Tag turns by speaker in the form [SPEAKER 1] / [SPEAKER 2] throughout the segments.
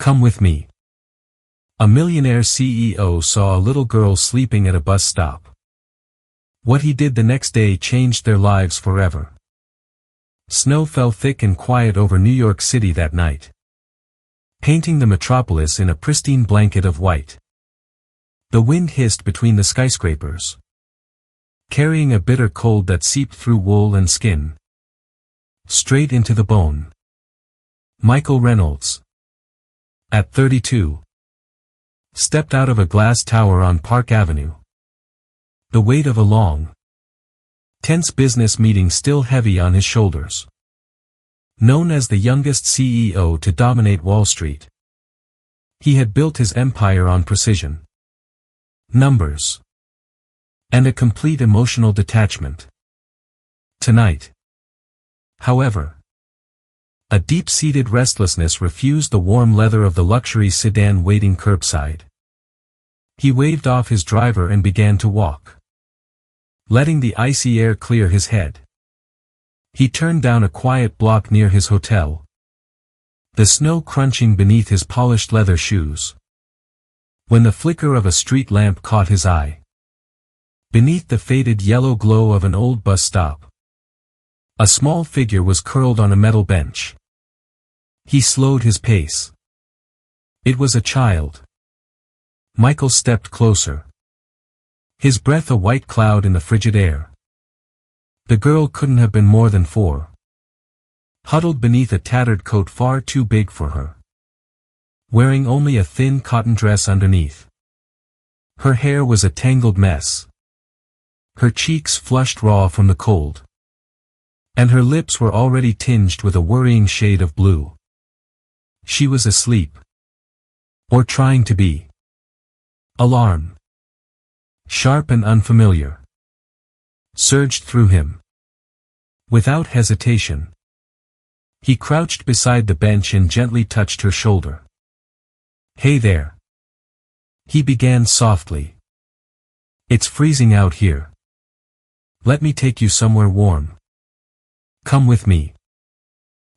[SPEAKER 1] Come with me. A millionaire CEO saw a little girl sleeping at a bus stop. What he did the next day changed their lives forever. Snow fell thick and quiet over New York City that night, painting the metropolis in a pristine blanket of white. The wind hissed between the skyscrapers, carrying a bitter cold that seeped through wool and skin, straight into the bone. Michael Reynolds, at 32, stepped out of a glass tower on Park Avenue. The weight of a long, tense business meeting still heavy on his shoulders. Known as the youngest CEO to dominate Wall Street, he had built his empire on precision, numbers, and a complete emotional detachment. Tonight, however, a deep-seated restlessness refused the warm leather of the luxury sedan waiting curbside. He waved off his driver and began to walk, letting the icy air clear his head. He turned down a quiet block near his hotel, the snow crunching beneath his polished leather shoes, when the flicker of a street lamp caught his eye. Beneath the faded yellow glow of an old bus stop, a small figure was curled on a metal bench. He slowed his pace. It was a child. Michael stepped closer, his breath a white cloud in the frigid air. The girl couldn't have been more than 4. Huddled beneath a tattered coat far too big for her, wearing only a thin cotton dress underneath. Her hair was a tangled mess, her cheeks flushed raw from the cold, and her lips were already tinged with a worrying shade of blue. She was asleep, or trying to be. Alarm, sharp and unfamiliar, surged through him. Without hesitation, he crouched beside the bench and gently touched her shoulder. "Hey there," he began softly. "It's freezing out here. Let me take you somewhere warm. Come with me."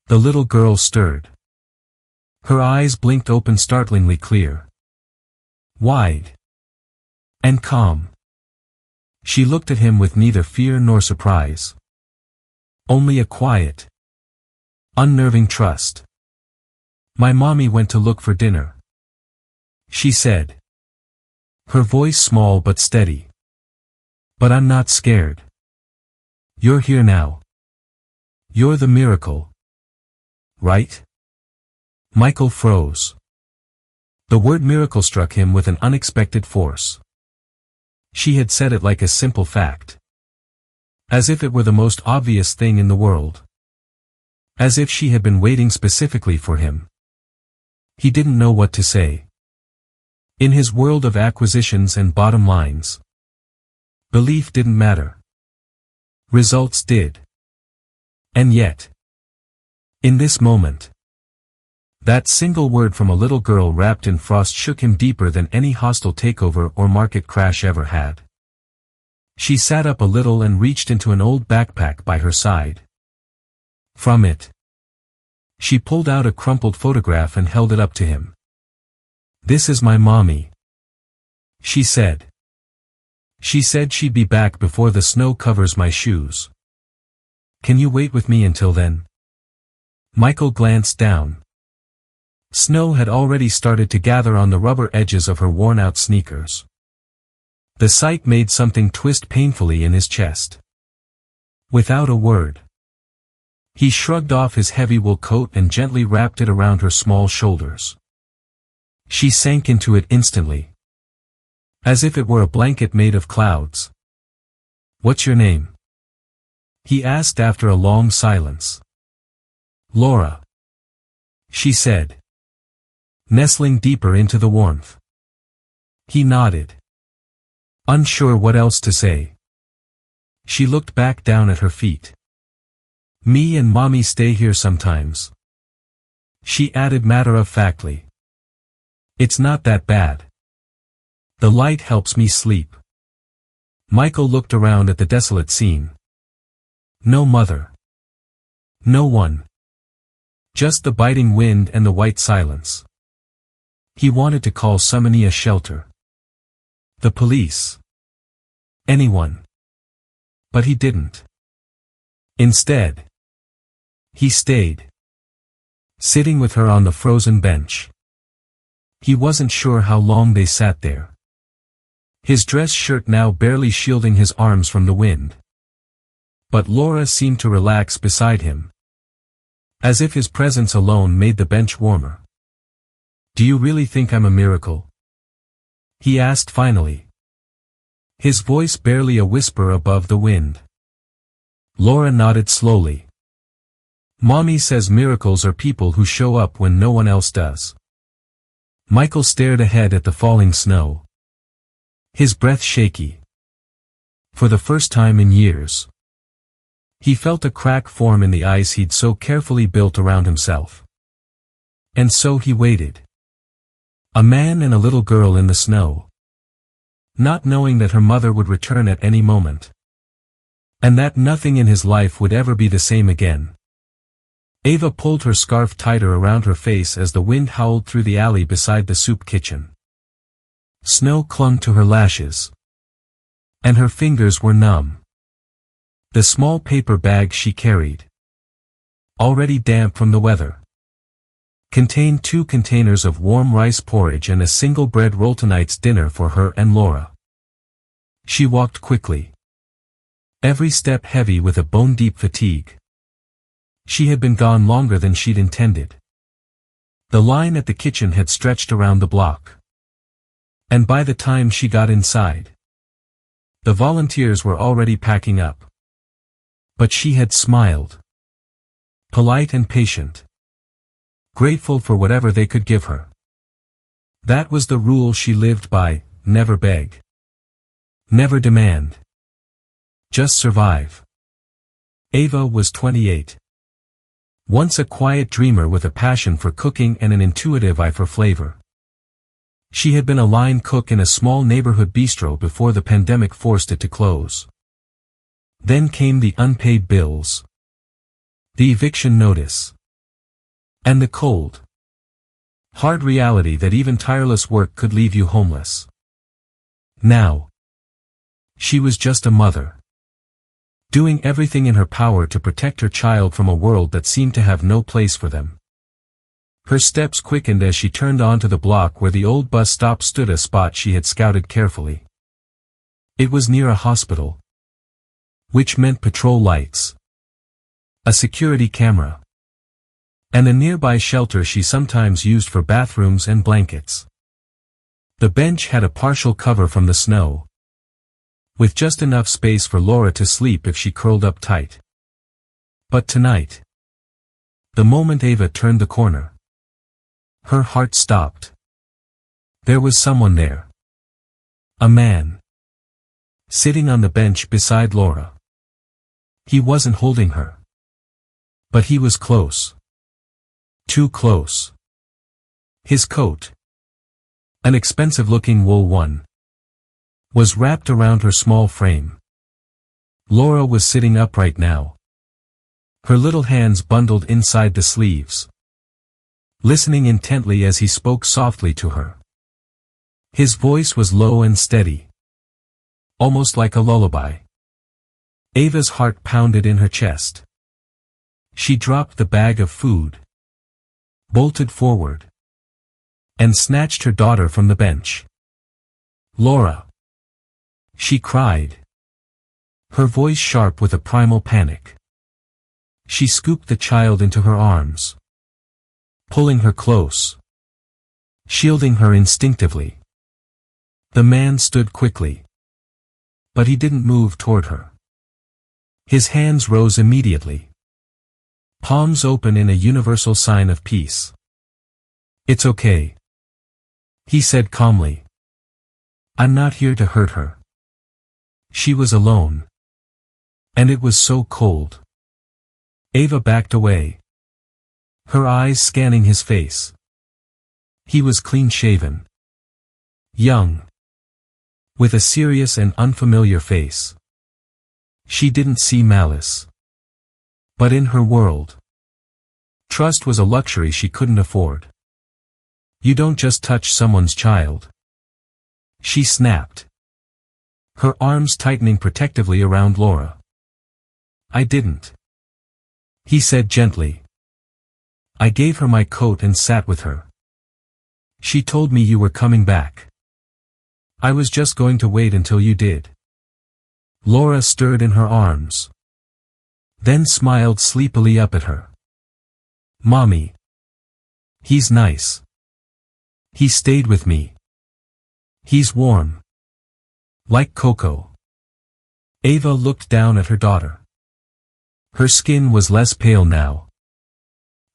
[SPEAKER 1] The little girl stirred. Her eyes blinked open, startlingly clear, wide, and calm. She looked at him with neither fear nor surprise, only a quiet, unnerving trust. "My mommy went to look for dinner," she said, her voice small but steady. "But I'm not scared. You're here now. You're the miracle, right?" Michael froze. The word miracle struck him with an unexpected force. She had said it like a simple fact, as if it were the most obvious thing in the world, as if she had been waiting specifically for him. He didn't know what to say. In his world of acquisitions and bottom lines, belief didn't matter. Results did. And yet, in this moment, that single word from a little girl wrapped in frost shook him deeper than any hostile takeover or market crash ever had. She sat up a little and reached into an old backpack by her side. From it, she pulled out a crumpled photograph and held it up to him. "This is my mommy," she said. "She said she'd be back before the snow covers my shoes. Can you wait with me until then?" Michael glanced down. Snow had already started to gather on the rubber edges of her worn-out sneakers. The sight made something twist painfully in his chest. Without a word, he shrugged off his heavy wool coat and gently wrapped it around her small shoulders. She sank into it instantly, as if it were a blanket made of clouds. "What's your name?" he asked after a long silence. "Laura," she said, nestling deeper into the warmth. He nodded, unsure what else to say. She looked back down at her feet. "Me and mommy stay here sometimes," she added matter-of-factly. "It's not that bad. The light helps me sleep." Michael looked around at the desolate scene. No mother. No one. Just the biting wind and the white silence. He wanted to call somebody, a shelter. The police. Anyone. But he didn't. Instead, he stayed. Sitting with her on the frozen bench. He wasn't sure how long they sat there. His dress shirt now barely shielding his arms from the wind. But Laura seemed to relax beside him. As if his presence alone made the bench warmer. "Do you really think I'm a miracle?" he asked finally. His voice barely a whisper above the wind. Laura nodded slowly. "Mommy says miracles are people who show up when no one else does." Michael stared ahead at the falling snow. His breath shaky. For the first time in years. He felt a crack form in the ice he'd so carefully built around himself. And so he waited. A man and a little girl in the snow. Not knowing that her mother would return at any moment. And that nothing in his life would ever be the same again. Ava pulled her scarf tighter around her face as the wind howled through the alley beside the soup kitchen. Snow clung to her lashes. And her fingers were numb. The small paper bag she carried, already damp from the weather, contained 2 containers of warm rice porridge and a single bread roll, tonight's dinner for her and Laura. She walked quickly. Every step heavy with a bone-deep fatigue. She had been gone longer than she'd intended. The line at the kitchen had stretched around the block. And by the time she got inside, the volunteers were already packing up. But she had smiled. Polite and patient. Grateful for whatever they could give her. That was the rule she lived by: never beg. Never demand. Just survive. Ava was 28. Once a quiet dreamer with a passion for cooking and an intuitive eye for flavor. She had been a line cook in a small neighborhood bistro before the pandemic forced it to close. Then came the unpaid bills. The eviction notice. And the cold, hard reality that even tireless work could leave you homeless. Now, she was just a mother. Doing everything in her power to protect her child from a world that seemed to have no place for them. Her steps quickened as she turned onto the block where the old bus stop stood, a spot she had scouted carefully. It was near a hospital. Which meant patrol lights. A security camera. And a nearby shelter she sometimes used for bathrooms and blankets. The bench had a partial cover from the snow. With just enough space for Laura to sleep if she curled up tight. But tonight, the moment Ava turned the corner, her heart stopped. There was someone there. A man. Sitting on the bench beside Laura. He wasn't holding her. But he was close. Too close. His coat, an expensive-looking wool one, was wrapped around her small frame. Laura was sitting upright now. Her little hands bundled inside the sleeves. Listening intently as he spoke softly to her. His voice was low and steady. Almost like a lullaby. Ava's heart pounded in her chest. She dropped the bag of food. Bolted forward. And snatched her daughter from the bench. "Laura!" she cried. Her voice sharp with a primal panic. She scooped the child into her arms. Pulling her close. Shielding her instinctively. The man stood quickly. But he didn't move toward her. His hands rose immediately. Palms open in a universal sign of peace. "It's okay," he said calmly. "I'm not here to hurt her." She was alone. And it was so cold. Ava backed away. Her eyes scanning his face. He was clean-shaven. Young. With a serious and unfamiliar face. She didn't see malice. But in her world, trust was a luxury she couldn't afford. You don't just touch someone's child. She snapped, her arms tightening protectively around Laura. I didn't. He said gently. I gave her my coat and sat with her. She told me you were coming back. I was just going to wait until you did. Laura stirred in her arms, then smiled sleepily up at her. Mommy. He's nice. He stayed with me. He's warm. Like cocoa. Ava looked down at her daughter. Her skin was less pale now,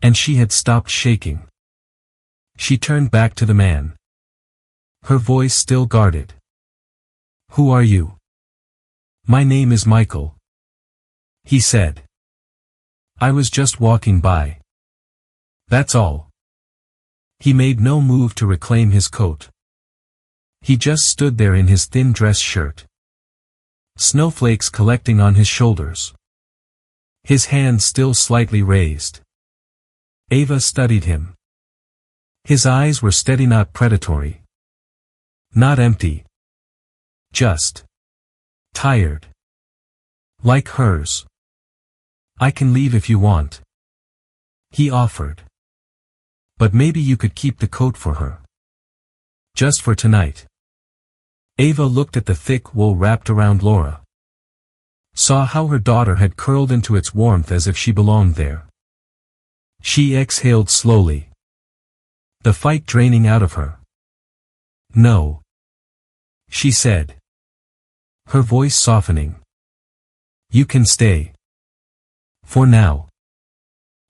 [SPEAKER 1] and she had stopped shaking. She turned back to the man, her voice still guarded. Who are you? My name is Michael, he said. I was just walking by. That's all. He made no move to reclaim his coat. He just stood there in his thin dress shirt, snowflakes collecting on his shoulders, his hands still slightly raised. Ava studied him. His eyes were steady, not predatory. Not empty. Just tired. Like hers. I can leave if you want, he offered. But maybe you could keep the coat for her. Just for tonight. Ava looked at the thick wool wrapped around Laura. Saw how her daughter had curled into its warmth as if she belonged there. She exhaled slowly, the fight draining out of her. No, she said, her voice softening. You can stay. For now.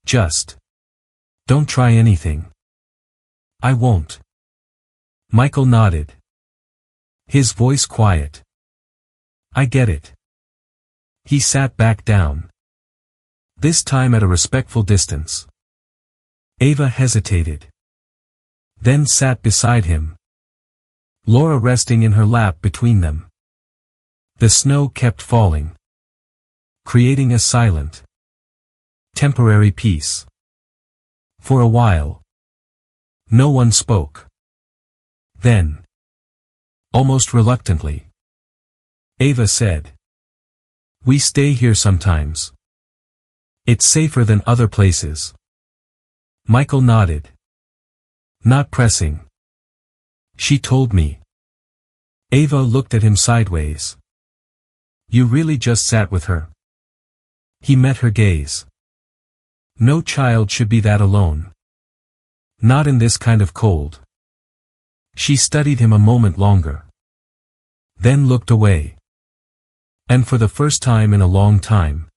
[SPEAKER 1] Just don't try anything. I won't. Michael nodded, his voice quiet. I get it. He sat back down, this time at a respectful distance. Ava hesitated, then sat beside him, Laura resting in her lap between them. The snow kept falling, creating a silent, temporary peace. For a while, no one spoke. Then, almost reluctantly, Ava said, we stay here sometimes. It's safer than other places. Michael nodded. Not pressing. She told me. Ava looked at him sideways. You really just sat with her? He met her gaze. No child should be that alone. Not in this kind of cold. She studied him a moment longer, then looked away. And for the first time in a long time,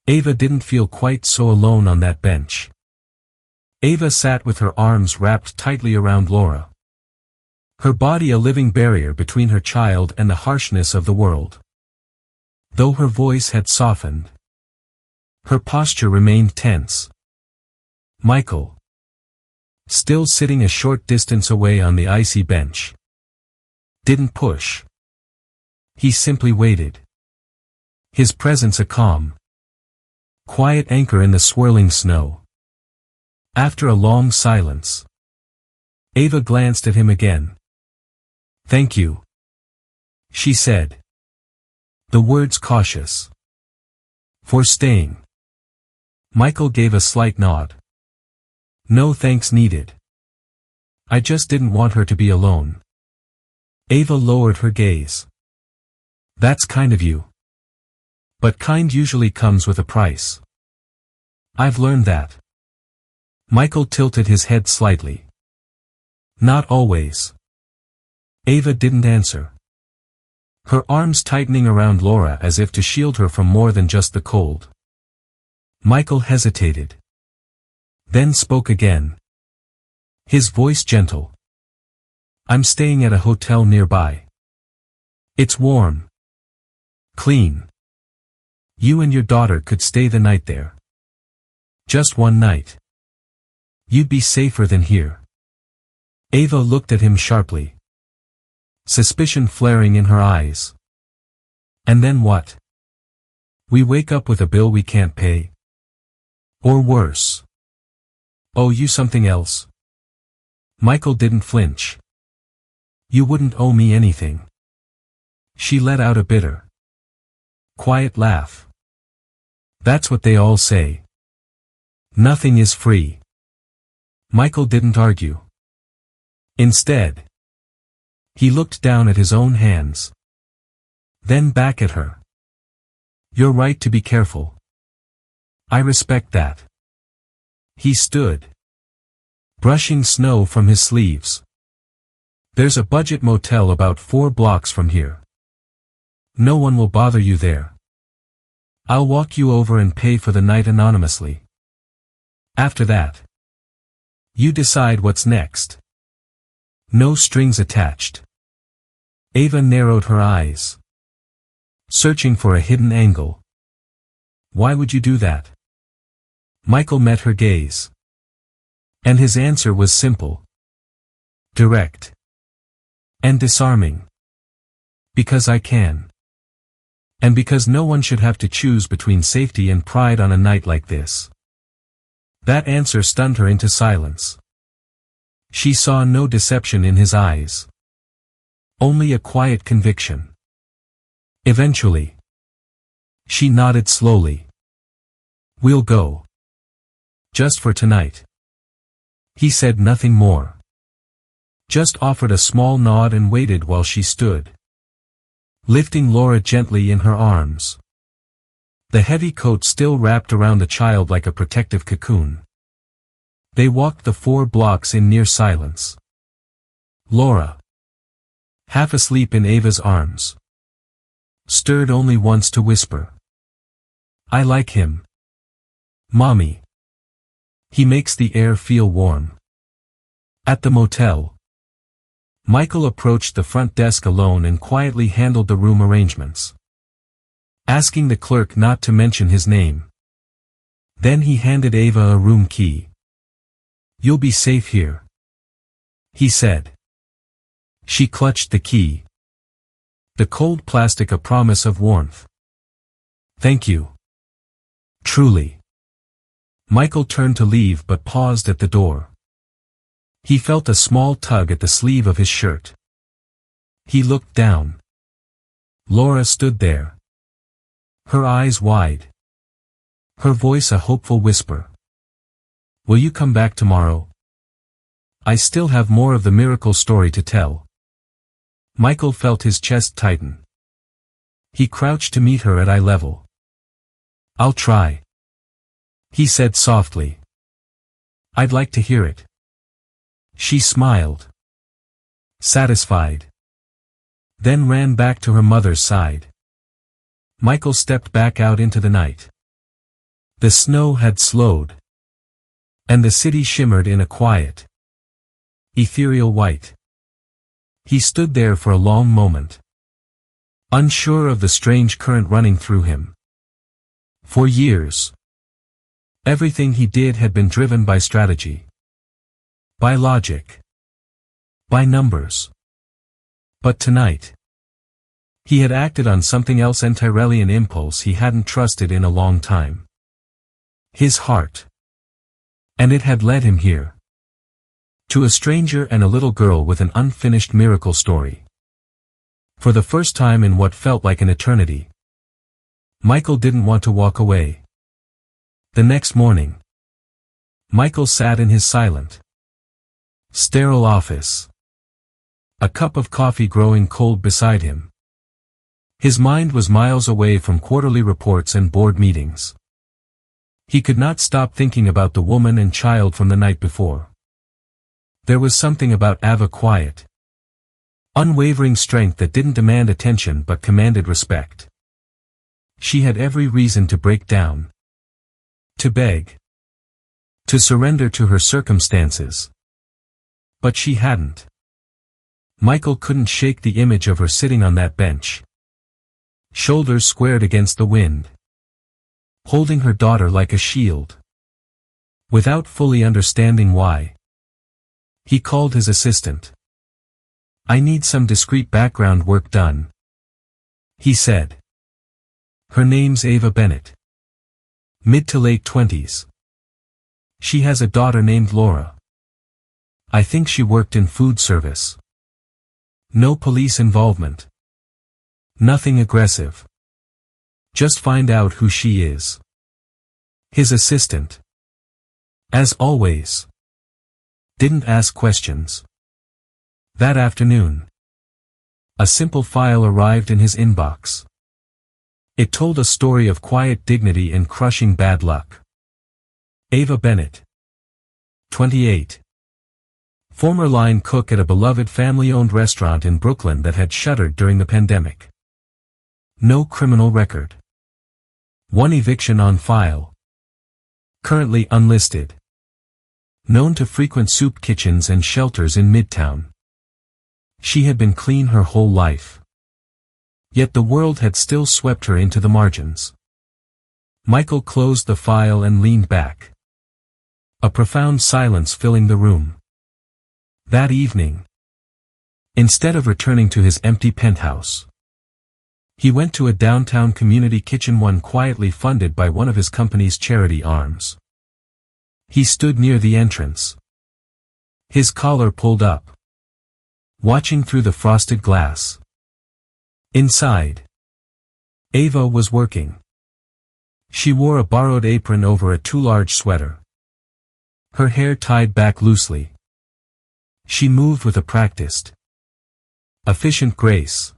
[SPEAKER 1] Ava didn't feel quite so alone on that bench. Ava sat with her arms wrapped tightly around Laura, her body a living barrier between her child and the harshness of the world. Though her voice had softened, her posture remained tense. Michael, still sitting a short distance away on the icy bench, didn't push. He simply waited. His presence a calm, quiet anchor in the swirling snow. After a long silence, Ava glanced at him again. Thank you, she said. The words cautious. For staying. Michael gave a slight nod. No thanks needed. I just didn't want her to be alone. Ava lowered her gaze. That's kind of you. But kind usually comes with a price. I've learned that. Michael tilted his head slightly. Not always. Ava didn't answer, her arms tightening around Laura as if to shield her from more than just the cold. Michael hesitated, then spoke again, his voice gentle. I'm staying at a hotel nearby. It's warm. Clean. You and your daughter could stay the night there. Just one night. You'd be safer than here. Ava looked at him sharply, suspicion flaring in her eyes. And then what? We wake up with a bill we can't pay? Or worse. Owe you something else? Michael didn't flinch. You wouldn't owe me anything. She let out a bitter, quiet laugh. That's what they all say. Nothing is free. Michael didn't argue. Instead, he looked down at his own hands. Then back at her. You're right to be careful. I respect that. He stood, brushing snow from his sleeves. There's a budget motel about 4 blocks from here. No one will bother you there. I'll walk you over and pay for the night anonymously. After that, you decide what's next. No strings attached. Ava narrowed her eyes, searching for a hidden angle. Why would you do that? Michael met her gaze. And his answer was simple, direct, and disarming. Because I can. And because no one should have to choose between safety and pride on a night like this. That answer stunned her into silence. She saw no deception in his eyes. Only a quiet conviction. Eventually, she nodded slowly. We'll go. Just for tonight. He said nothing more. Just offered a small nod and waited while she stood, lifting Laura gently in her arms. The heavy coat still wrapped around the child like a protective cocoon. They walked the 4 blocks in near silence. Laura, half asleep in Ava's arms, stirred only once to whisper, I like him. Mommy. He makes the air feel warm. At the motel, Michael approached the front desk alone and quietly handled the room arrangements, asking the clerk not to mention his name. Then he handed Ava a room key. You'll be safe here, he said. She clutched the key. The cold plastic a promise of warmth. Thank you. Truly. Michael turned to leave but paused at the door. He felt a small tug at the sleeve of his shirt. He looked down. Laura stood there, her eyes wide, her voice a hopeful whisper. Will you come back tomorrow? I still have more of the miracle story to tell. Michael felt his chest tighten. He crouched to meet her at eye level. I'll try, he said softly. I'd like to hear it. She smiled, satisfied, then ran back to her mother's side. Michael stepped back out into the night. The snow had slowed, and the city shimmered in a quiet, ethereal white. He stood there for a long moment, unsure of the strange current running through him. For years, everything he did had been driven by strategy, by logic, by numbers. But tonight, he had acted on something else entirely, an impulse he hadn't trusted in a long time. His heart. And it had led him here. To a stranger and a little girl with an unfinished miracle story. For the first time in what felt like an eternity, Michael didn't want to walk away. The next morning, Michael sat in his silent, sterile office, a cup of coffee growing cold beside him. His mind was miles away from quarterly reports and board meetings. He could not stop thinking about the woman and child from the night before. There was something about Ava, quiet, unwavering strength that didn't demand attention but commanded respect. She had every reason to break down, to beg, to surrender to her circumstances. But she hadn't. Michael couldn't shake the image of her sitting on that bench, shoulders squared against the wind, holding her daughter like a shield. Without fully understanding why, he called his assistant. I need some discreet background work done, he said. Her name's Ava Bennett. Mid to late 20s. She has a daughter named Laura. I think she worked in food service. No police involvement. Nothing aggressive. Just find out who she is. His assistant. As always. Didn't ask questions. That afternoon. A simple file arrived in his inbox. It told a story of quiet dignity and crushing bad luck. Ava Bennett. 28. Former line cook at a beloved family-owned restaurant in Brooklyn that had shuttered during the pandemic. No criminal record. One eviction on file. Currently unlisted. Known to frequent soup kitchens and shelters in Midtown. She had been clean her whole life. Yet the world had still swept her into the margins. Michael closed the file and leaned back. A profound silence filling the room. That evening, instead of returning to his empty penthouse, he went to a downtown community kitchen, one quietly funded by one of his company's charity arms. He stood near the entrance. His collar pulled up. Watching through the frosted glass. Inside, Ava was working. She wore a borrowed apron over a too large sweater. Her hair tied back loosely. She moved with a practiced, efficient grace.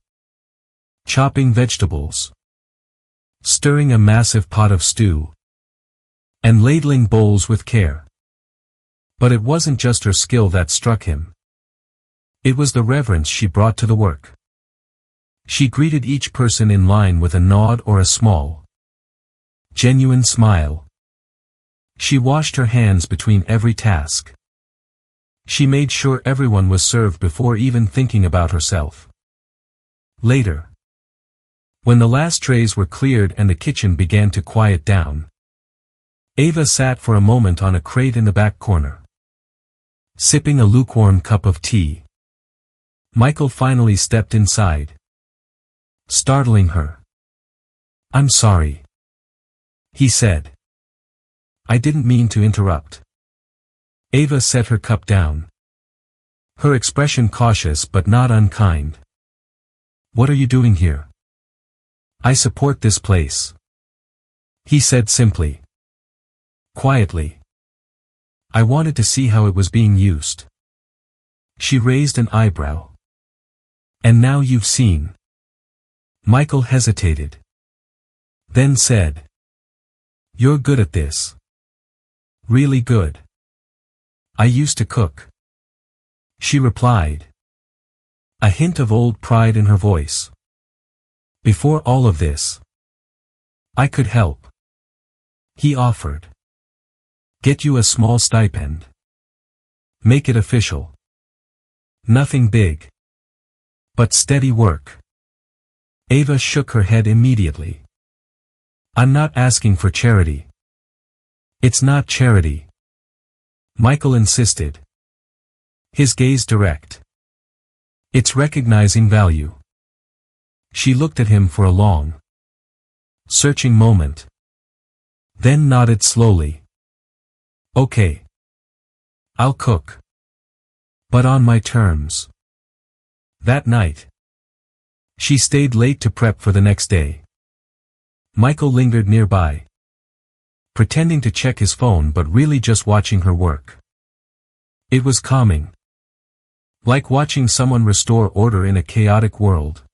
[SPEAKER 1] Chopping vegetables. Stirring a massive pot of stew. And ladling bowls with care. But it wasn't just her skill that struck him. It was the reverence she brought to the work. She greeted each person in line with a nod or a small, genuine smile. She washed her hands between every task. She made sure everyone was served before even thinking about herself. Later, when the last trays were cleared and the kitchen began to quiet down, Ava sat for a moment on a crate in the back corner, sipping a lukewarm cup of tea. Michael finally stepped inside, startling her. "I'm sorry," he said. "I didn't mean to interrupt." Ava set her cup down. Her expression cautious but not unkind. "What are you doing here?" "I support this place," he said simply. Quietly. "I wanted to see how it was being used." She raised an eyebrow. "And now you've seen." Michael hesitated. Then said, "You're good at this. Really good." "I used to cook," she replied. A hint of old pride in her voice. "Before all of this, I could help," he offered. "Get you a small stipend. Make it official. Nothing big. But steady work." Ava shook her head immediately. "I'm not asking for charity." "It's not charity," Michael insisted. His gaze direct. "It's recognizing value." She looked at him for a long, searching moment. Then nodded slowly. "Okay. I'll cook. But on my terms." That night, she stayed late to prep for the next day. Michael lingered nearby, pretending to check his phone but really just watching her work. It was calming. Like watching someone restore order in a chaotic world.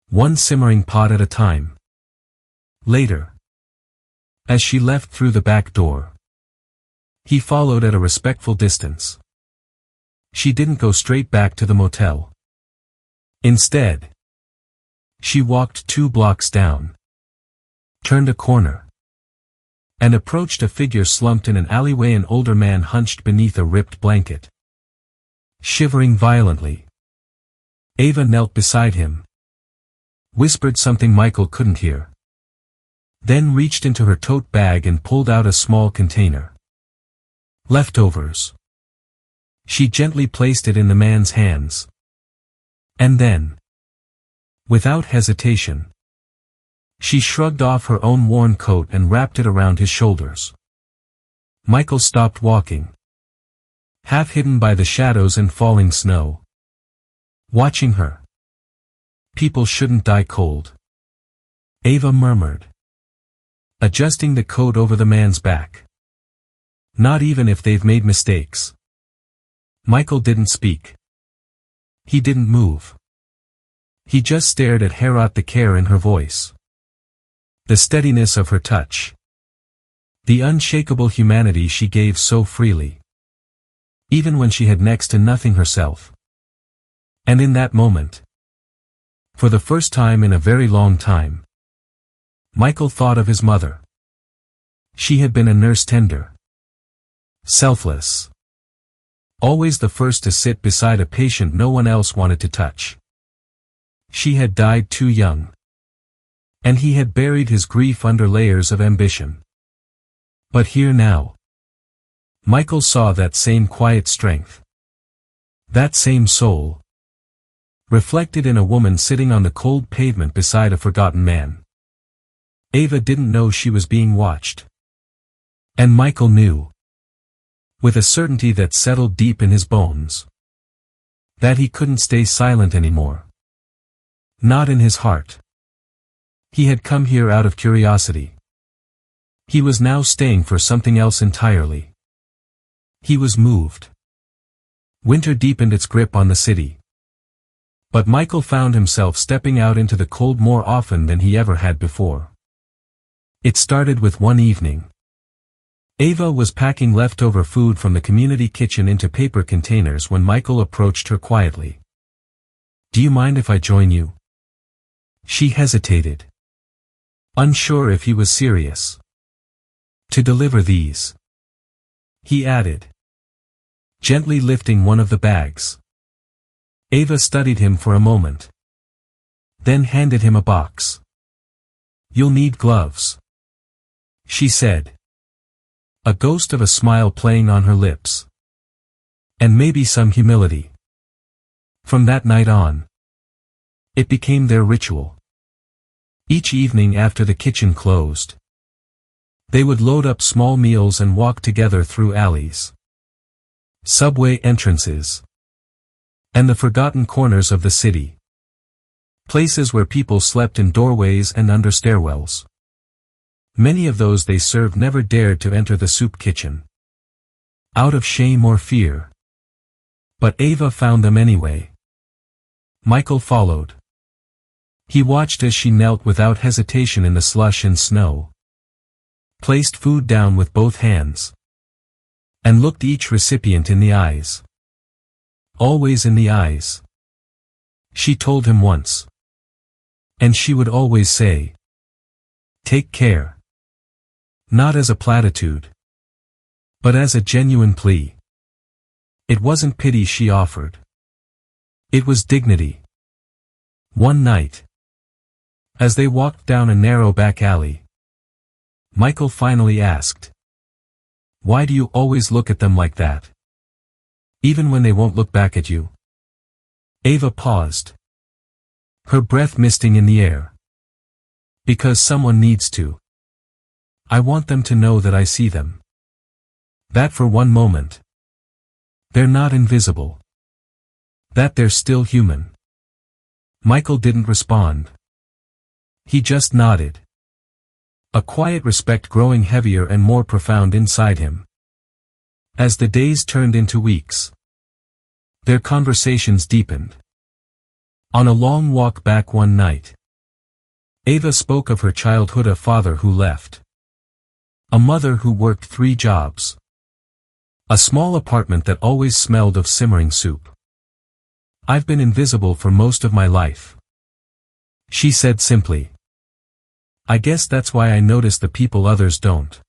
[SPEAKER 1] One simmering pot at a time. Later, as she left through the back door, he followed at a respectful distance. She didn't go straight back to the motel. Instead, she walked 2 blocks down, turned a corner, and approached a figure slumped in an alleyway, an older man hunched beneath a ripped blanket, shivering violently. Ava knelt beside him, whispered something Michael couldn't hear, then reached into her tote bag and pulled out a small container. Leftovers. She gently placed it in the man's hands. And then, without hesitation, she shrugged off her own worn coat and wrapped it around his shoulders. Michael stopped walking. half hidden by the shadows and falling snow. Watching her. People shouldn't die cold. Ava murmured, adjusting the coat over the man's back. Not even if they've made mistakes. Michael didn't speak. He didn't move. He just stared at Herat, the care in her voice. The steadiness of her touch. The unshakable humanity she gave so freely. Even when she had next to nothing herself. And in that moment, for the first time in a very long time, Michael thought of his mother. She had been a nurse tender. Selfless. Always the first to sit beside a patient no one else wanted to touch. She had died too young. And he had buried his grief under layers of ambition. But here now, Michael saw that same quiet strength. That same soul. Reflected in a woman sitting on the cold pavement beside a forgotten man. Ava didn't know she was being watched. And Michael knew. With a certainty that settled deep in his bones. That he couldn't stay silent anymore. Not in his heart. He had come here out of curiosity. He was now staying for something else entirely. He was moved. Winter deepened its grip on the city. But Michael found himself stepping out into the cold more often than he ever had before. It started with one evening. Ava was packing leftover food from the community kitchen into paper containers when Michael approached her quietly. "Do you mind if I join you?" She hesitated. Unsure if he was serious. "To deliver these," he added, gently lifting one of the bags. Ava studied him for a moment. Then handed him a box. "You'll need gloves," she said. A ghost of a smile playing on her lips. And maybe some humility. From that night on, it became their ritual. Each evening after the kitchen closed, they would load up small meals and walk together through alleys, subway entrances, and the forgotten corners of the city. Places where people slept in doorways and under stairwells. Many of those they served never dared to enter the soup kitchen. Out of shame or fear. But Ava found them anyway. Michael followed. He watched as she knelt without hesitation in the slush and snow. Placed food down with both hands. And looked each recipient in the eyes. Always in the eyes. She told him once. And she would always say, "Take care." Not as a platitude. But as a genuine plea. It wasn't pity she offered. It was dignity. One night, as they walked down a narrow back alley, Michael finally asked, "Why do you always look at them like that? Even when they won't look back at you?" Ava paused. Her breath misting in the air. "Because someone needs to. I want them to know that I see them. That for one moment. They're not invisible. That they're still human." Michael didn't respond. He just nodded. A quiet respect growing heavier and more profound inside him. As the days turned into weeks, their conversations deepened. On a long walk back one night, Ava spoke of her childhood, a father who left. A mother who worked 3 jobs. A small apartment that always smelled of simmering soup. "I've been invisible for most of my life," she said simply. "I guess that's why I notice the people others don't."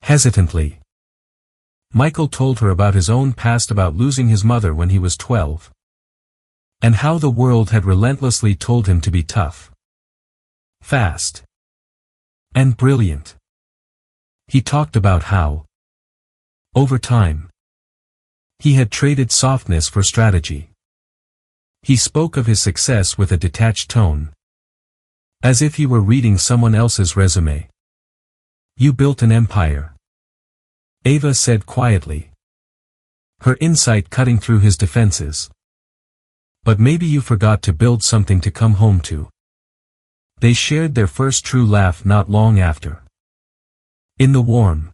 [SPEAKER 1] Hesitantly, Michael told her about his own past, about losing his mother when he was 12. And how the world had relentlessly told him to be tough. Fast. And brilliant. He talked about how, over time, he had traded softness for strategy. He spoke of his success with a detached tone. As if he were reading someone else's resume. "You built an empire," Ava said quietly. Her insight cutting through his defenses. But maybe you forgot to build something to come home to. They shared their first true laugh not long after. In the warm,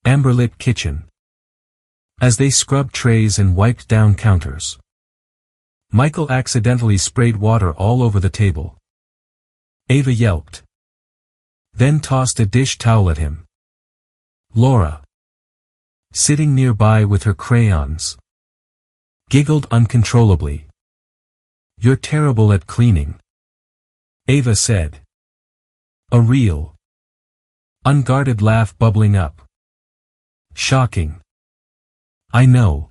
[SPEAKER 1] amber-lit kitchen. As they scrubbed trays and wiped down counters, Michael accidentally sprayed water all over the table. Ava yelped. Then tossed a dish towel at him. Laura, sitting nearby with her crayons, giggled uncontrollably. You're terrible at cleaning, Ava said. A real, unguarded laugh bubbling up. Shocking. I know,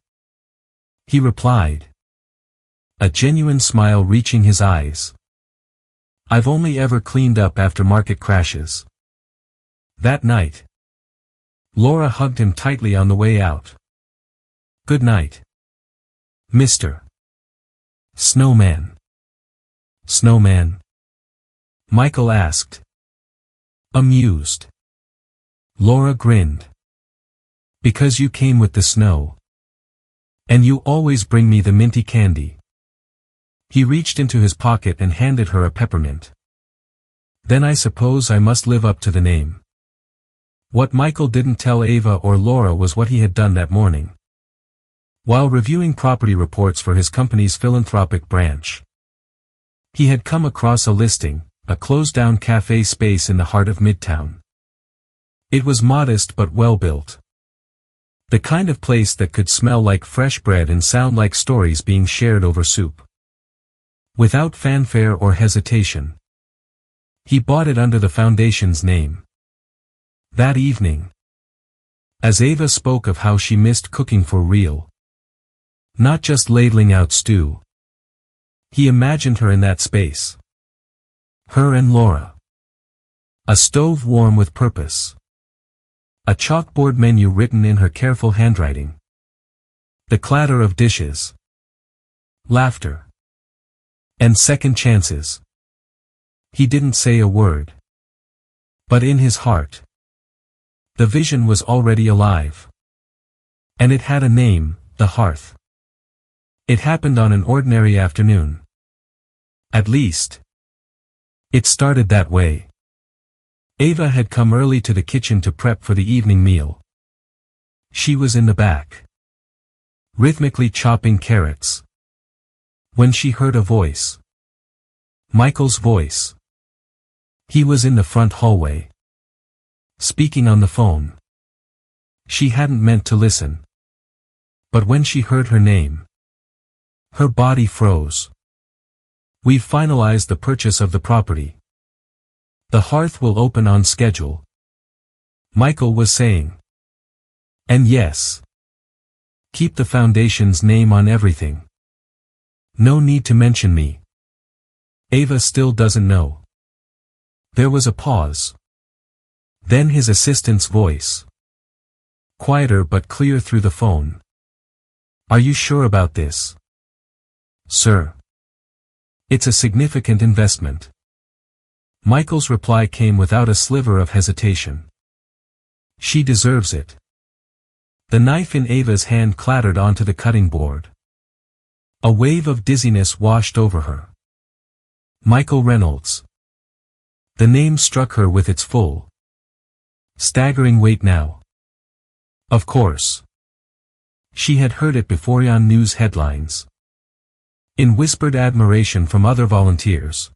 [SPEAKER 1] he replied, a genuine smile reaching his eyes. I've only ever cleaned up after market crashes. That night, Laura hugged him tightly on the way out. Good night, Mr. Snowman. Snowman? Michael asked, amused. Laura grinned. Because you came with the snow. And you always bring me the minty candy. He reached into his pocket and handed her a peppermint. Then I suppose I must live up to the name. What Michael didn't tell Ava or Laura was what he had done that morning. While reviewing property reports for his company's philanthropic branch, he had come across a listing, a closed-down cafe space in the heart of Midtown. It was modest but well-built. The kind of place that could smell like fresh bread and sound like stories being shared over soup. Without fanfare or hesitation, he bought it under the foundation's name. That evening, as Ava spoke of how she missed cooking for real, not just ladling out stew, he imagined her in that space. Her and Laura. A stove warm with purpose. A chalkboard menu written in her careful handwriting. The clatter of dishes. Laughter. And second chances. He didn't say a word. But in his heart, the vision was already alive. And it had a name, the hearth. It happened on an ordinary afternoon. At least, it started that way. Ava had come early to the kitchen to prep for the evening meal. She was in the back, rhythmically chopping carrots, when she heard a voice. Michael's voice. He was in the front hallway, speaking on the phone. She hadn't meant to listen. But when she heard her name, her body froze. We've finalized the purchase of the property. The hearth will open on schedule, Michael was saying. And yes, keep the foundation's name on everything. No need to mention me. Ava still doesn't know. There was a pause. Then his assistant's voice. Quieter but clear through the phone. Are you sure about this? Sir. It's a significant investment. Michael's reply came without a sliver of hesitation. She deserves it. The knife in Ava's hand clattered onto the cutting board. A wave of dizziness washed over her. Michael Reynolds. The name struck her with its full, staggering weight now. Of course. She had heard it before on news headlines. In whispered admiration from other volunteers.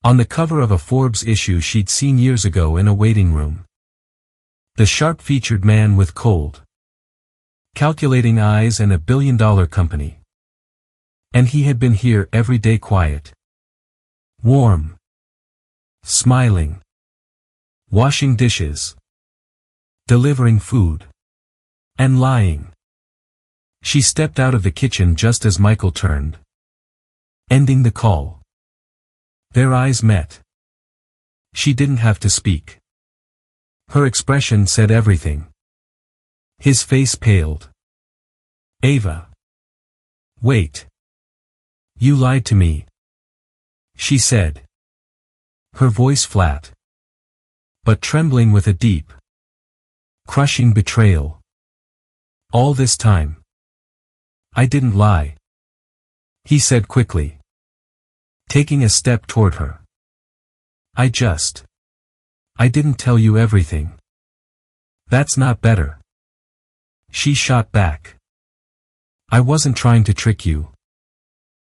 [SPEAKER 1] On the cover of a Forbes issue she'd seen years ago in a waiting room. The sharp-featured man with cold, calculating eyes and $1 billion company. And he had been here every day quiet. Warm. Smiling. Washing dishes. Delivering food. And lying. She stepped out of the kitchen just as Michael turned, ending the call. Their eyes met. She didn't have to speak. Her expression said everything. His face paled. Ava. Wait. You lied to me. She said. Her voice flat, but trembling with a deep, crushing betrayal. All this time. I didn't lie. He said quickly, taking a step toward her. I didn't tell you everything. That's not better. She shot back. I wasn't trying to trick you.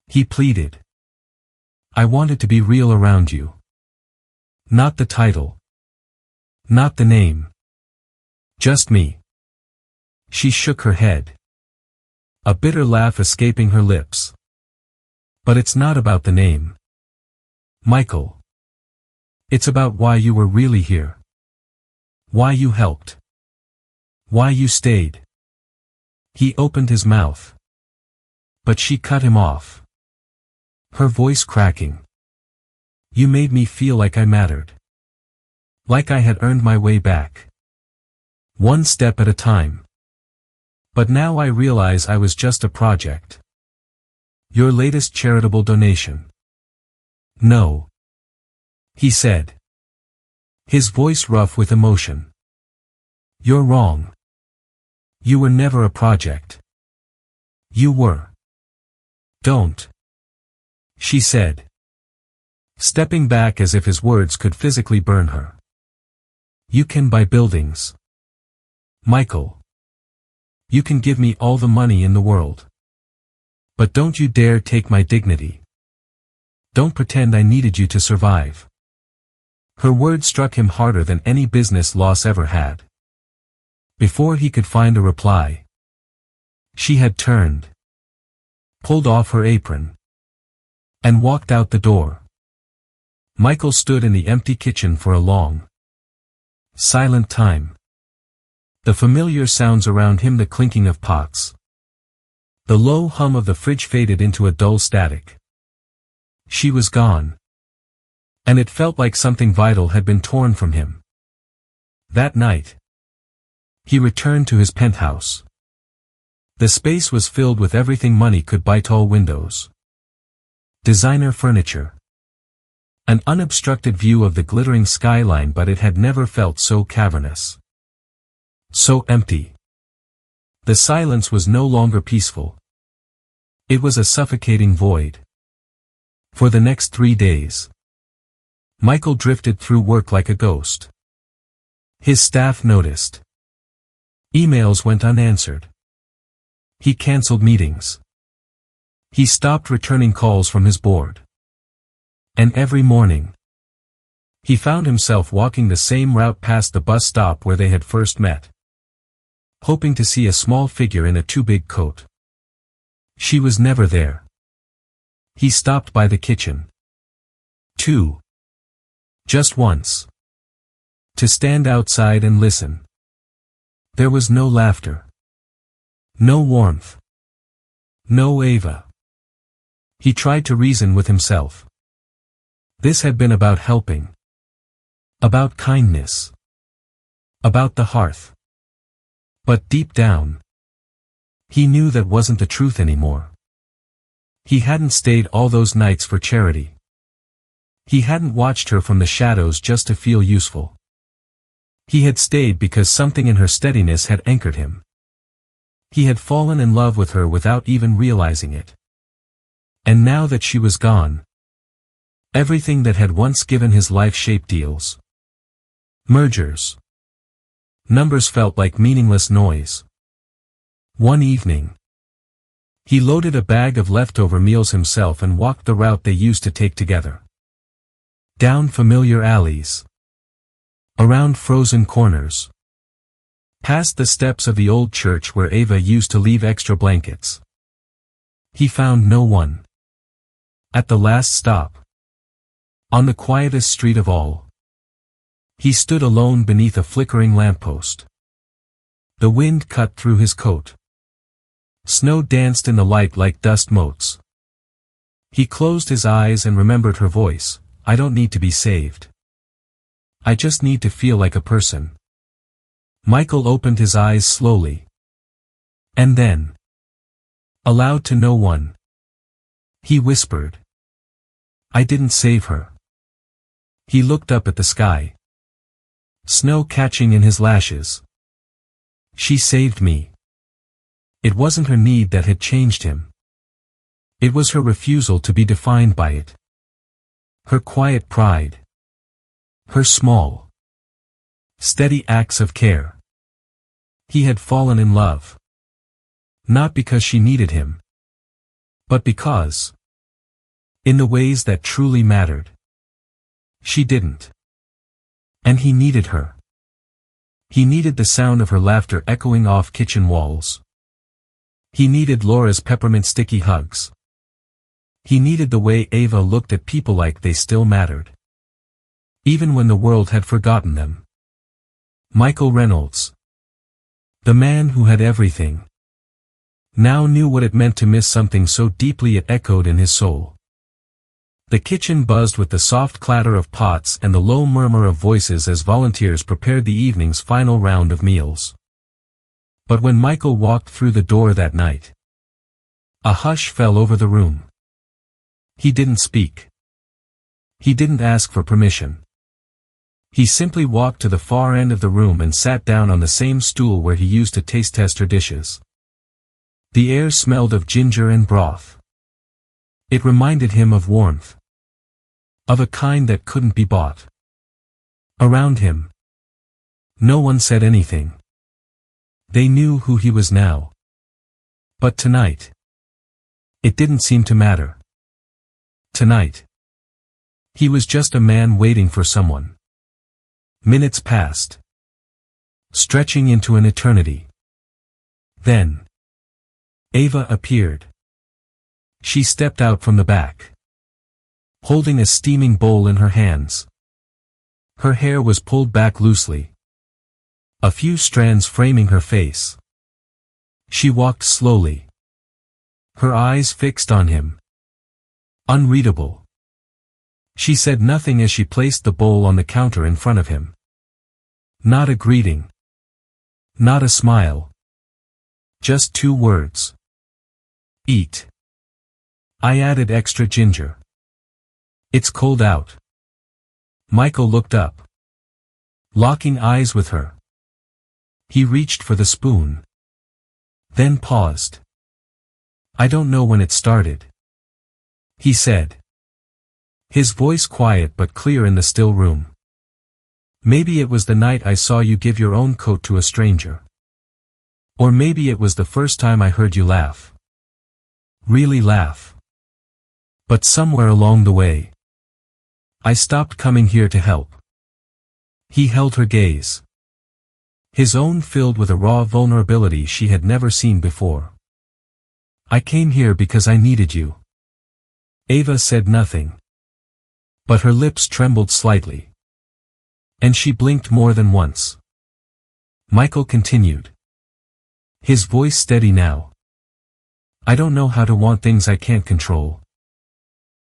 [SPEAKER 1] He pleaded. I wanted to be real around you. Not the title. Not the name. Just me. She shook her head. A bitter laugh escaping her lips. But it's not about the name, Michael. It's about why you were really here. Why you helped. Why you stayed. He opened his mouth. But she cut him off. Her voice cracking. You made me feel like I mattered. Like I had earned my way back. One step at a time. But now I realize I was just a project. Your latest charitable donation. No. He said. His voice rough with emotion. You're wrong. You were never a project. You were. Don't. She said. Stepping back as if his words could physically burn her. You can buy buildings. Michael. You can give me all the money in the world. But don't you dare take my dignity. Don't pretend I needed you to survive. Her words struck him harder than any business loss ever had. Before he could find a reply, she had turned, pulled off her apron, and walked out the door. Michael stood in the empty kitchen for a long, silent time. The familiar sounds around him, the clinking of pots. The low hum of the fridge faded into a dull static. She was gone. And it felt like something vital had been torn from him. That night, he returned to his penthouse. The space was filled with everything money could buy: tall windows, designer furniture, an unobstructed view of the glittering skyline, but it had never felt so cavernous. So empty. The silence was no longer peaceful. It was a suffocating void. For the next 3 days, Michael drifted through work like a ghost. His staff noticed. Emails went unanswered. He canceled meetings. He stopped returning calls from his board. And every morning, he found himself walking the same route past the bus stop where they had first met, hoping to see a small figure in a too-big coat. She was never there. He stopped by the kitchen. Just once. To stand outside and listen. There was no laughter. No warmth. No Ava. He tried to reason with himself. This had been about helping. About kindness. About the hearth. But deep down, he knew that wasn't the truth anymore. He hadn't stayed all those nights for charity. He hadn't watched her from the shadows just to feel useful. He had stayed because something in her steadiness had anchored him. He had fallen in love with her without even realizing it. And now that she was gone, everything that had once given his life shape, deals, mergers, numbers, felt like meaningless noise. One evening, he loaded a bag of leftover meals himself and walked the route they used to take together. Down familiar alleys. Around frozen corners. Past the steps of the old church where Ava used to leave extra blankets. He found no one. At the last stop, on the quietest street of all, he stood alone beneath a flickering lamppost. The wind cut through his coat. Snow danced in the light like dust motes. He closed his eyes and remembered her voice. I don't need to be saved. I just need to feel like a person. Michael opened his eyes slowly. And then, aloud to no one, he whispered, I didn't save her. He looked up at the sky. Snow catching in his lashes. She saved me. It wasn't her need that had changed him. It was her refusal to be defined by it. Her quiet pride. Her small, steady acts of care. He had fallen in love. Not because she needed him, but because, in the ways that truly mattered, she didn't. And he needed her. He needed the sound of her laughter echoing off kitchen walls. He needed Laura's peppermint sticky hugs. He needed the way Ava looked at people like they still mattered, even when the world had forgotten them. Michael Reynolds, the man who had everything, now knew what it meant to miss something so deeply it echoed in his soul. The kitchen buzzed with the soft clatter of pots and the low murmur of voices as volunteers prepared the evening's final round of meals. But when Michael walked through the door that night, a hush fell over the room. He didn't speak. He didn't ask for permission. He simply walked to the far end of the room and sat down on the same stool where he used to taste test her dishes. The air smelled of ginger and broth. It reminded him of warmth. Of a kind that couldn't be bought. Around him, no one said anything. They knew who he was now. But tonight, it didn't seem to matter. Tonight, he was just a man waiting for someone. Minutes passed, stretching into an eternity. Then, Ava appeared. She stepped out from the back, holding a steaming bowl in her hands. Her hair was pulled back loosely, a few strands framing her face. She walked slowly, her eyes fixed on him. Unreadable. She said nothing as she placed the bowl on the counter in front of him. Not a greeting. Not a smile. Just 2 words. Eat. I added extra ginger. It's cold out. Michael looked up, locking eyes with her. He reached for the spoon, then paused. I don't know when it started, he said, his voice quiet but clear in the still room. Maybe it was the night I saw you give your own coat to a stranger. Or maybe it was the first time I heard you laugh. Really laugh. But somewhere along the way, I stopped coming here to help. He held her gaze, his own filled with a raw vulnerability she had never seen before. I came here because I needed you. Ava said nothing, but her lips trembled slightly, and she blinked more than once. Michael continued, his voice steady now. I don't know how to want things I can't control.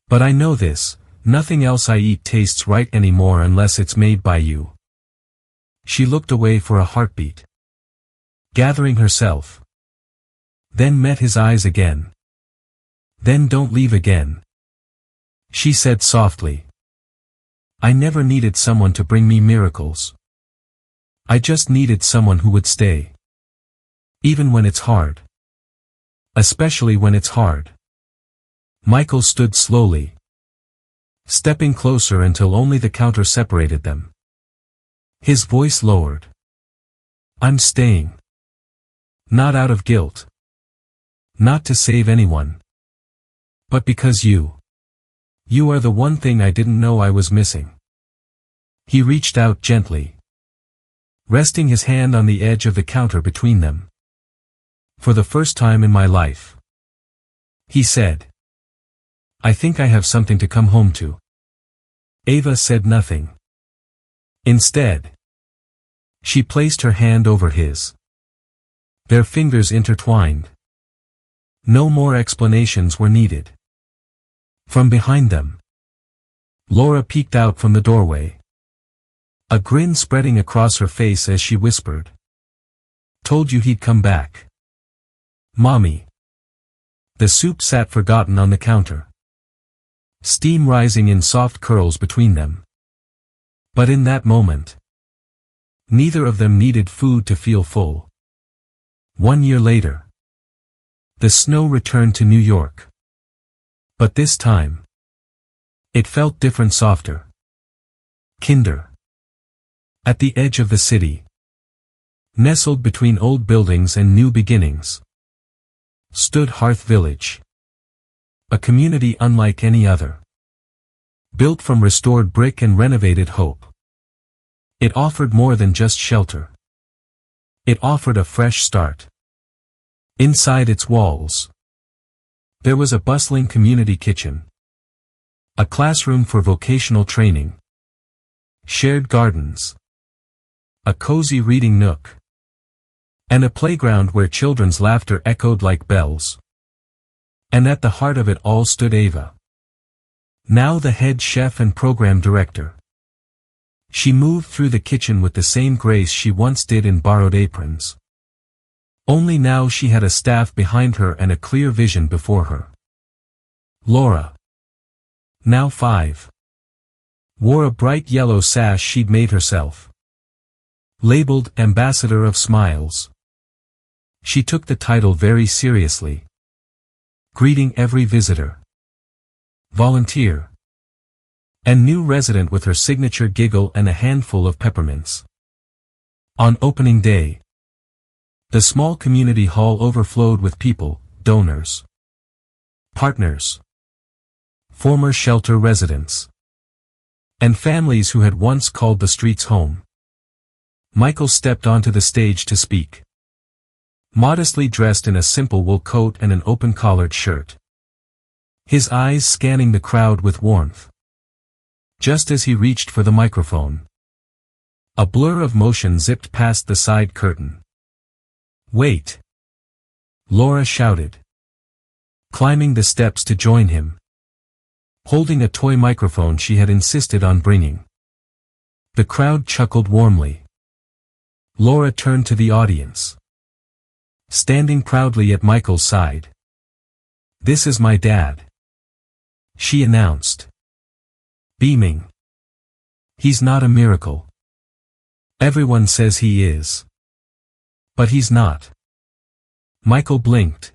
[SPEAKER 1] But I know this, nothing else I eat tastes right anymore unless it's made by you. She looked away for a heartbeat, gathering herself. Then met his eyes again. Then don't leave again, she said softly. I never needed someone to bring me miracles. I just needed someone who would stay. Even when it's hard. Especially when it's hard. Michael stood slowly, stepping closer until only the counter separated them. His voice lowered. I'm staying. Not out of guilt. Not to save anyone. But because you are the one thing I didn't know I was missing. He reached out gently, resting his hand on the edge of the counter between them. For the first time in my life, he said, I think I have something to come home to. Ava said nothing. Instead, she placed her hand over his. Their fingers intertwined. No more explanations were needed. From behind them, Laura peeked out from the doorway, a grin spreading across her face as she whispered, Told you he'd come back. Mommy. The soup sat forgotten on the counter, steam rising in soft curls between them. But in that moment, neither of them needed food to feel full. 1 year later, The snow returned to New York. But this time, it felt different, softer. Kinder. At the edge of the city, nestled between old buildings and new beginnings, stood Hearth Village. A community unlike any other. Built from restored brick and renovated hope. It offered more than just shelter. It offered a fresh start. Inside its walls, there was a bustling community kitchen. A classroom for vocational training. Shared gardens. A cozy reading nook. And a playground where children's laughter echoed like bells. And at the heart of it all stood Ava. Now the head chef and program director. She moved through the kitchen with the same grace she once did in borrowed aprons. Only now she had a staff behind her and a clear vision before her. Laura, now 5, wore a bright yellow sash she'd made herself. Labeled Ambassador of Smiles. She took the title very seriously. Greeting every visitor, volunteer, and new resident with her signature giggle and a handful of peppermints. On opening day, the small community hall overflowed with people, donors, partners, former shelter residents, and families who had once called the streets home. Michael stepped onto the stage to speak. Modestly dressed in a simple wool coat and an open-collared shirt. His eyes scanning the crowd with warmth. Just as he reached for the microphone, a blur of motion zipped past the side curtain. "Wait!" Laura shouted, climbing the steps to join him. Holding a toy microphone she had insisted on bringing. The crowd chuckled warmly. Laura turned to the audience. Standing proudly at Michael's side. "This is my dad," she announced. Beaming. "He's not a miracle. Everyone says he is. But he's not." Michael blinked.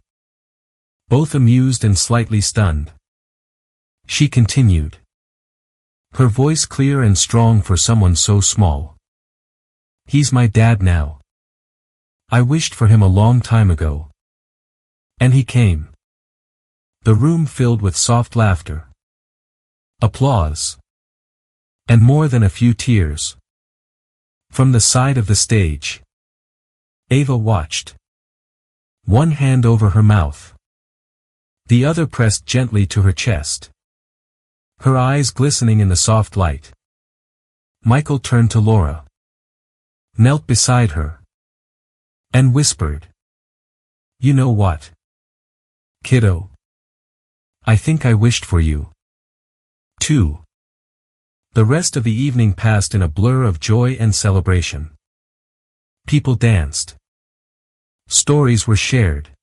[SPEAKER 1] Both amused and slightly stunned. She continued. Her voice clear and strong for someone so small. "He's my dad now. I wished for him a long time ago. And he came." The room filled with soft laughter. Applause. And more than a few tears. From the side of the stage, Ava watched. One hand over her mouth. The other pressed gently to her chest. Her eyes glistening in the soft light. Michael turned to Laura. Knelt beside her. And whispered. "You know what, kiddo? I think I wished for you, too." The rest of the evening passed in a blur of joy and celebration. People danced. Stories were shared.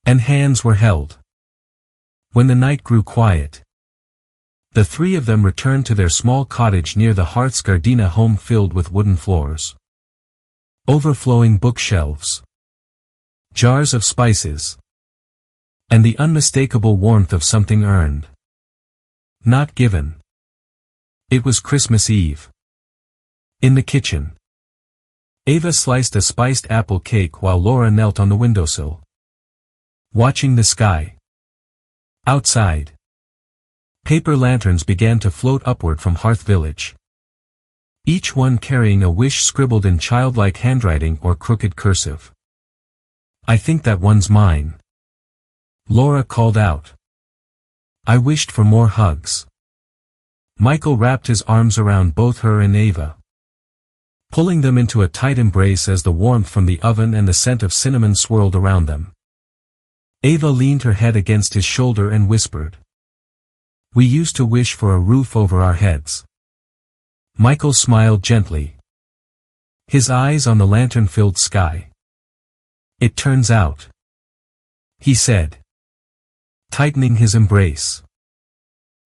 [SPEAKER 1] And hands were held. When the night grew quiet, the three of them returned to their small cottage near the Hearth's Gardena home, filled with wooden floors. Overflowing bookshelves. Jars of spices. And the unmistakable warmth of something earned. Not given. It was Christmas Eve. In the kitchen, Ava sliced a spiced apple cake while Laura knelt on the windowsill, watching the sky. Outside, paper lanterns began to float upward from Hearth Village. Each one carrying a wish scribbled in childlike handwriting or crooked cursive. "I think that one's mine," Laura called out. "I wished for more hugs." Michael wrapped his arms around both her and Ava, pulling them into a tight embrace as the warmth from the oven and the scent of cinnamon swirled around them. Ava leaned her head against his shoulder and whispered, "We used to wish for a roof over our heads." Michael smiled gently, his eyes on the lantern-filled sky. "It turns out," he said, tightening his embrace,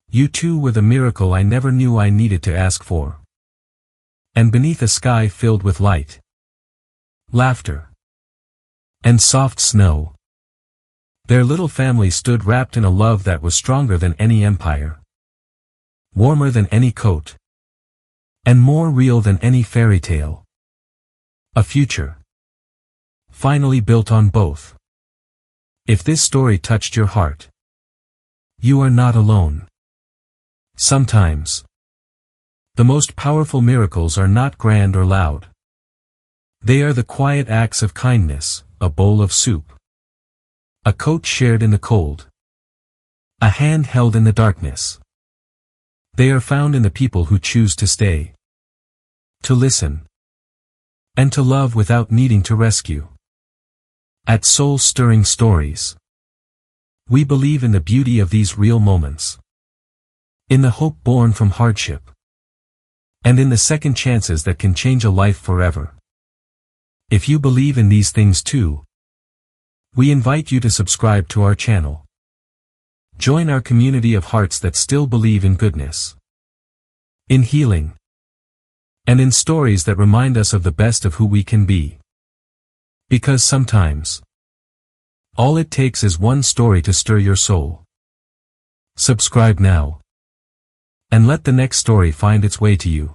[SPEAKER 1] "you two were the miracle I never knew I needed to ask for." And beneath a sky filled with light, laughter, and soft snow, Their little family stood wrapped in a love that was stronger than any empire, warmer than any coat, and more real than any fairy tale. A future finally built on both. If this story touched your heart, you are not alone. Sometimes, the most powerful miracles are not grand or loud. They are the quiet acts of kindness, a bowl of soup, a coat shared in the cold, a hand held in the darkness. They are found in the people who choose to stay, to listen, and to love without needing to rescue. At Soul-Stirring Stories, we believe in the beauty of these real moments, in the hope born from hardship, and in the second chances that can change a life forever. If you believe in these things too, we invite you to subscribe to our channel. Join our community of hearts that still believe in goodness, in healing, and in stories that remind us of the best of who we can be. Because sometimes, all it takes is one story to stir your soul. Subscribe now, and let the next story find its way to you.